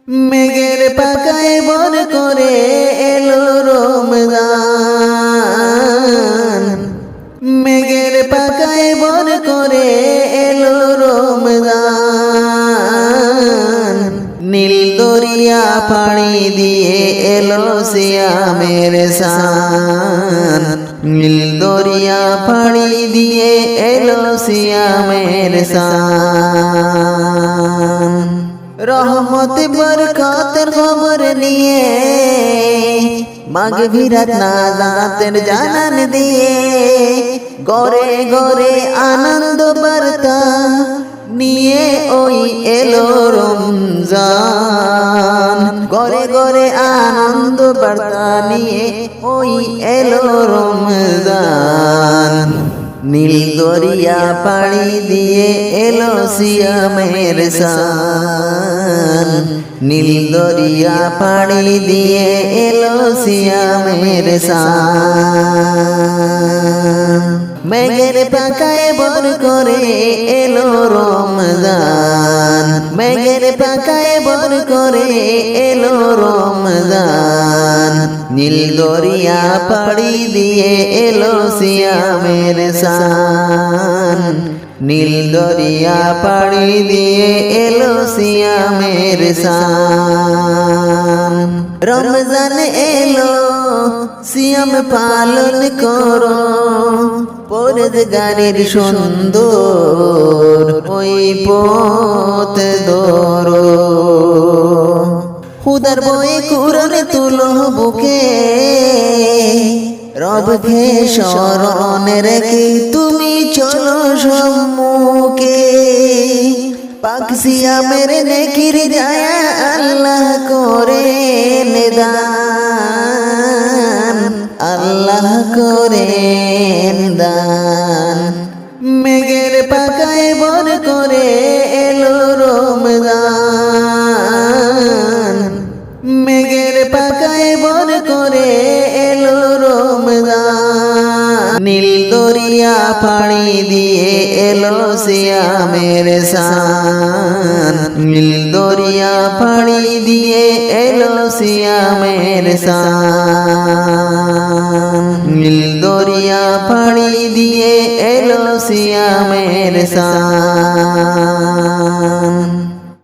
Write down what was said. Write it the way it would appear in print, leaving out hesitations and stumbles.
মেঘের পাকায় বর করে এলো রমজান, মেঘের পাকায় বর করে এলো রমজান। নীল দরিয়া পাড়ি দিয়ে এলো সিয়ামের সান, নীল দরিয়া পাড়ি দিয়ে এলো সিয়ামের সান। রহমত বরকতের খবর নিয়ে মাগফিরাত নাজাতের জানান দিয়ে গরে গরে আনন্দ বার্তা নিয়ে ওই এলো রমজান, গরে গরে আনন্দ বার্তা নিয়ে ওই এলো রমজান। নীল দরিয়া পাড়ি দিয়ে এলো সিয়ামের সান, নীল দরিয়া পাড়ি দিয়ে এলো সিয়ামের সান। মেঘের পাকায় বর করে এলো রমজান, মেঘের পাকায় বর করে এলো রমজান। নীল দরিয়া পাড়ি দিয়ে এলো সিয়ামের সান, নীল দরিয়া পাড়ি দিয়ে এলো সিয়ামের সান। রমজান এলো সিয়াম পালন করো, পরহেজগারের সুন্দর ওই পথ ধরো। খুদার বয়ে কুরআন তুলো বুকে, রবকে স্মরণ রেখে তুমি চলো সম্মুখে। পাক সিয়ামের নেকির যায় আল্লাহ করে দান, আল্লাহ করে দান। মেঘের পাকায় বর করে এলো রমজান, মেঘের পাকায় বর করে এলো রমজান। নীল দরিয়া পাড়ি দিয়ে এলো সিয়ামের সান, নীল দরিয়া পাড়ি দিয়ে এলো সিয়ামের সান, নীল দরিয়া পাড়ি দিয়ে এলো সিয়ামের সান।